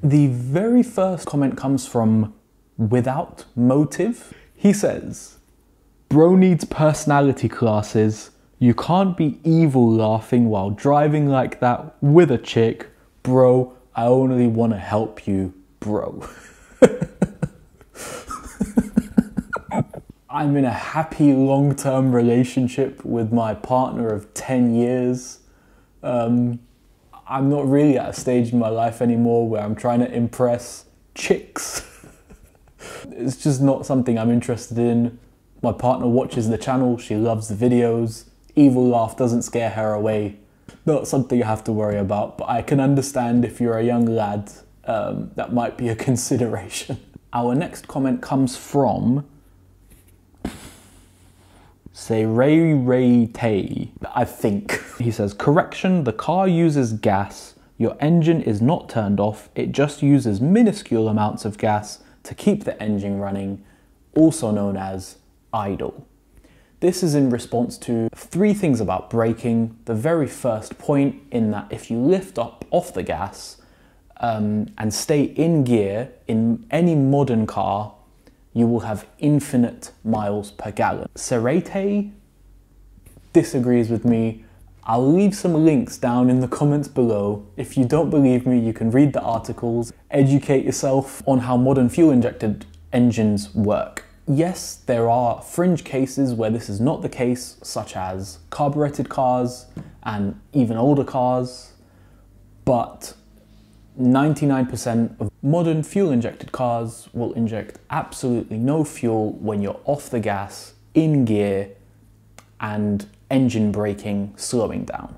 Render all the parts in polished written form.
The very first comment comes from Without Motive. He says, bro needs personality classes. You can't be evil laughing while driving like that with a chick. Bro, I only want to help you, bro. I'm in a happy long-term relationship with my partner of 10 years. I'm not really at a stage in my life anymore where I'm trying to impress chicks. It's just not something I'm interested in. My partner watches the channel, she loves the videos. Evil laugh doesn't scare her away. Not something you have to worry about, but I can understand if you're a young lad, that might be a consideration. Our next comment comes from Say Ray Tay, I think. He says, correction, the car uses gas. Your engine is not turned off. It just uses minuscule amounts of gas to keep the engine running, also known as idle. This is in response to 3 things about braking. The very first point in that if you lift up off the gas and stay in gear in any modern car, you will have infinite miles per gallon. Serete disagrees with me. I'll leave some links down in the comments below. If you don't believe me, you can read the articles, educate yourself on how modern fuel-injected engines work. Yes, there are fringe cases where this is not the case, such as carbureted cars and even older cars, but 99% of modern fuel-injected cars will inject absolutely no fuel when you're off the gas, in gear, and engine braking slowing down.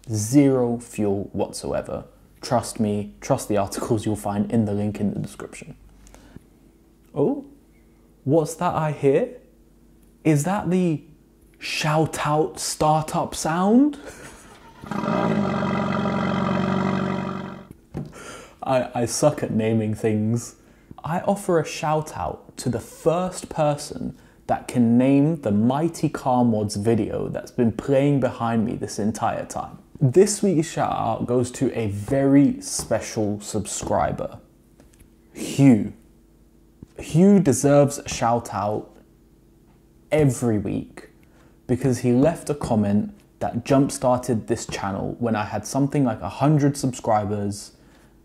0 fuel whatsoever. Trust me, trust the articles you'll find in the link in the description. Oh, what's that I hear? Is that the shout out startup sound? I suck at naming things. I offer a shout out to the first person that can name the Mighty Car Mods video that's been playing behind me this entire time. This week's shout out goes to a very special subscriber, Hugh. Hugh deserves a shout out every week because he left a comment that jump-started this channel when I had something like 100 subscribers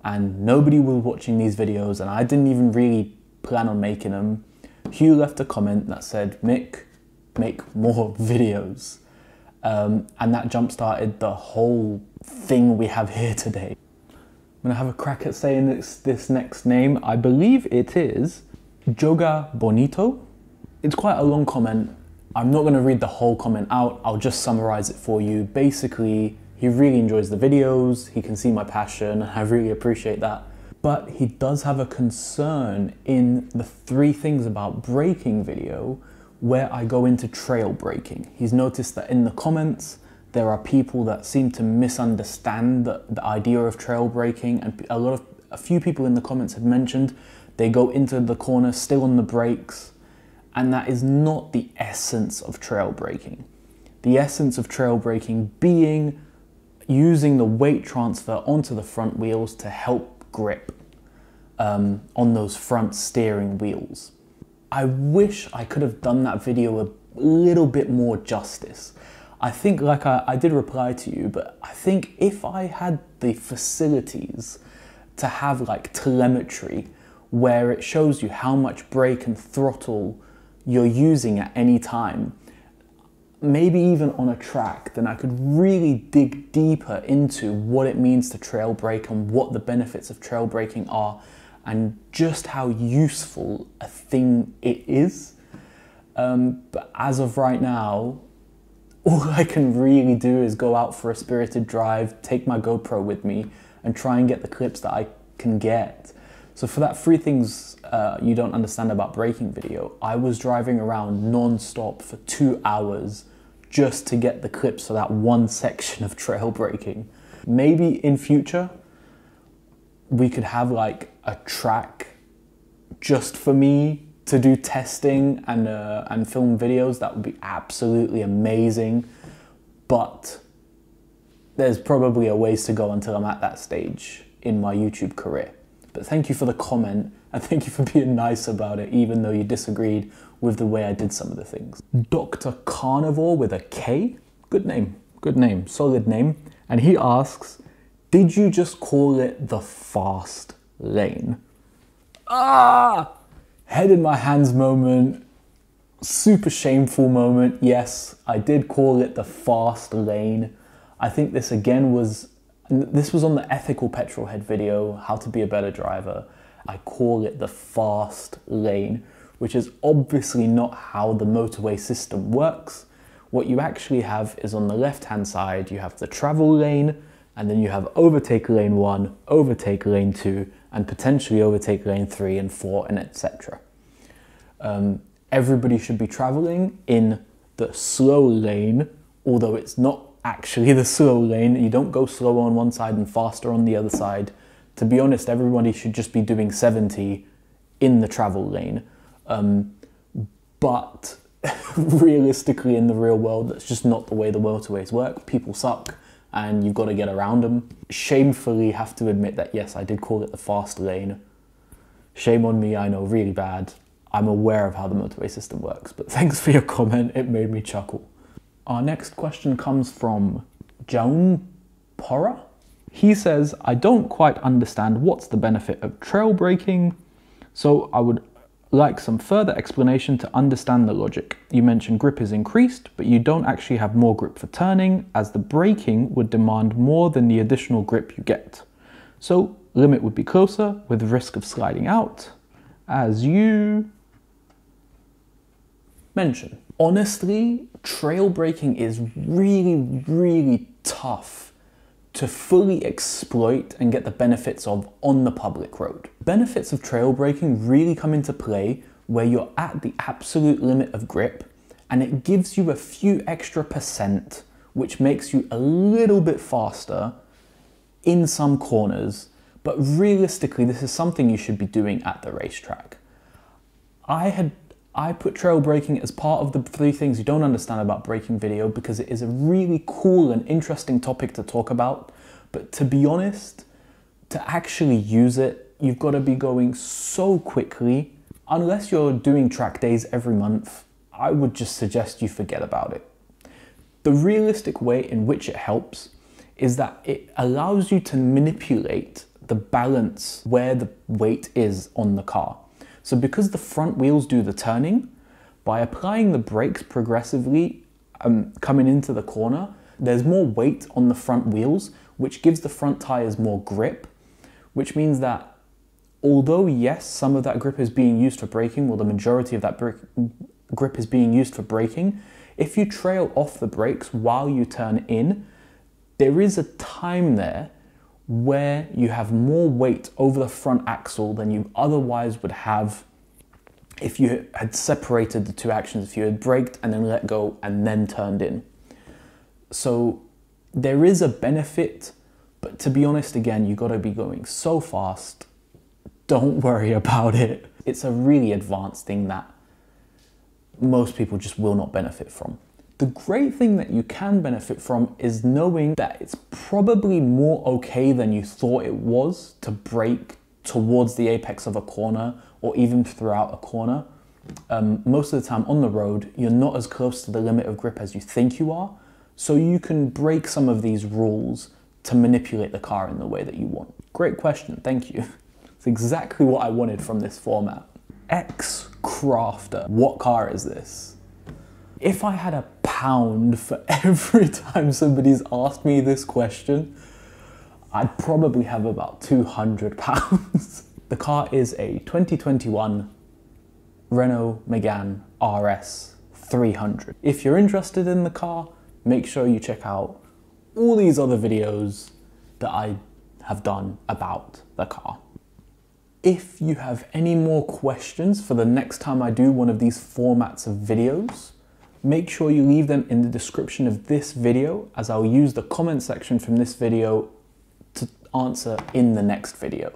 and nobody was watching these videos and I didn't even really plan on making them. Hugh left a comment that said, Mick, make more videos. And that jump-started the whole thing we have here today. I'm gonna have a crack at saying this next name. I believe it is Joga Bonito. It's quite a long comment. I'm not gonna read the whole comment out. I'll just summarize it for you. Basically, he really enjoys the videos. He can see my passion. I really appreciate that. But he does have a concern in the 3 things about braking video where I go into trail braking. He's noticed that in the comments, there are people that seem to misunderstand the idea of trail braking, and a few people in the comments had mentioned they go into the corner still on the brakes, and that is not the essence of trail braking. The essence of trail braking being using the weight transfer onto the front wheels to help grip on those front steering wheels. I wish I could have done that video a little bit more justice. I think, like I did reply to you, but I think if I had the facilities to have like telemetry where it shows you how much brake and throttle you're using at any time, maybe even on a track, then I could really dig deeper into what it means to trail brake and what the benefits of trail braking are and just how useful a thing it is. But as of right now, all I can really do is go out for a spirited drive, take my GoPro with me and try and get the clips that I can get. So for that 3 things you don't understand about braking video, I was driving around non-stop for 2 hours just to get the clips for that one section of trail braking. Maybe in future, we could have like a track just for me to do testing and film videos. That would be absolutely amazing. But there's probably a ways to go until I'm at that stage in my YouTube career. But thank you for the comment, and thank you for being nice about it, even though you disagreed with the way I did some of the things. Dr. Carnivore with a K? Good name, solid name. And he asks, did you just call it the fast lane? Head in my hands moment, super shameful moment. Yes, I did call it the fast lane. I think this again was on the ethical petrolhead video, how to be a better driver. I call it the fast lane, which is obviously not how the motorway system works. What you actually have is on the left-hand side, you have the travel lane, and then you have overtake lane 1, overtake lane 2, and potentially overtake lane 3 and 4, and etc. Everybody should be traveling in the slow lane, although it's not actually the slow lane. You don't go slower on one side and faster on the other side. To be honest, everybody should just be doing 70 in the travel lane. But realistically, in the real world, that's just not the way the motorways work. People suck, and you've got to get around them. Shamefully have to admit that, yes, I did call it the fast lane. Shame on me, I know, really bad. I'm aware of how the motorway system works, but thanks for your comment, it made me chuckle. Our next question comes from Jaun Pora. He says, I don't quite understand what's the benefit of trail braking, so I would like some further explanation to understand the logic. You mentioned grip is increased, but you don't actually have more grip for turning, as the braking would demand more than the additional grip you get. So limit would be closer with risk of sliding out, as you mentioned. Honestly, trail braking is really tough to fully exploit and get the benefits of on the public road. Benefits of trail braking really come into play where you're at the absolute limit of grip and it gives you a few extra percent, which makes you a little bit faster in some corners. But realistically, this is something you should be doing at the racetrack. I put trail braking as part of the 3 things you don't understand about braking video because it is a really cool and interesting topic to talk about. But to be honest, to actually use it, you've got to be going so quickly. Unless you're doing track days every month, I would just suggest you forget about it. The realistic way in which it helps is that it allows you to manipulate the balance where the weight is on the car. So because the front wheels do the turning, by applying the brakes progressively coming into the corner, there's more weight on the front wheels, which gives the front tires more grip, which means that although yes, some of that grip is being used for braking, well, the majority of that grip is being used for braking, if you trail off the brakes while you turn in, there is a time there where you have more weight over the front axle than you otherwise would have if you had separated the 2 actions, if you had braked and then let go and then turned in. So there is a benefit, but to be honest, again, you got to be going so fast. Don't worry about it. It's a really advanced thing that most people just will not benefit from. The great thing that you can benefit from is knowing that it's probably more okay than you thought it was to brake towards the apex of a corner or even throughout a corner. Most of the time on the road, you're not as close to the limit of grip as you think you are, so you can break some of these rules to manipulate the car in the way that you want. Great question, thank you. It's exactly what I wanted from this format. X-Crafter, what car is this? If I had £1 for every time somebody's asked me this question, I'd probably have about £200. The car is a 2021 Renault Megane RS 300. If you're interested in the car, make sure you check out all these other videos that I have done about the car. If you have any more questions for the next time I do one of these formats of videos, make sure you leave them in the description of this video, as I'll use the comment section from this video to answer in the next video.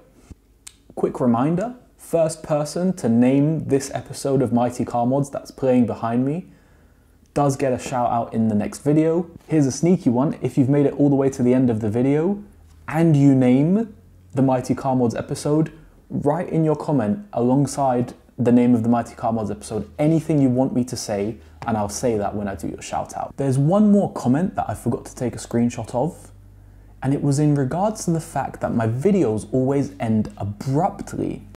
Quick reminder, first person to name this episode of Mighty Car Mods that's playing behind me does get a shout out in the next video. Here's a sneaky one. If you've made it all the way to the end of the video and you name the Mighty Car Mods episode, write in your comment alongside the name of the Mighty Car Mods episode anything you want me to say, and I'll say that when I do your shout out. There's one more comment that I forgot to take a screenshot of, and it was in regards to the fact that my videos always end abruptly.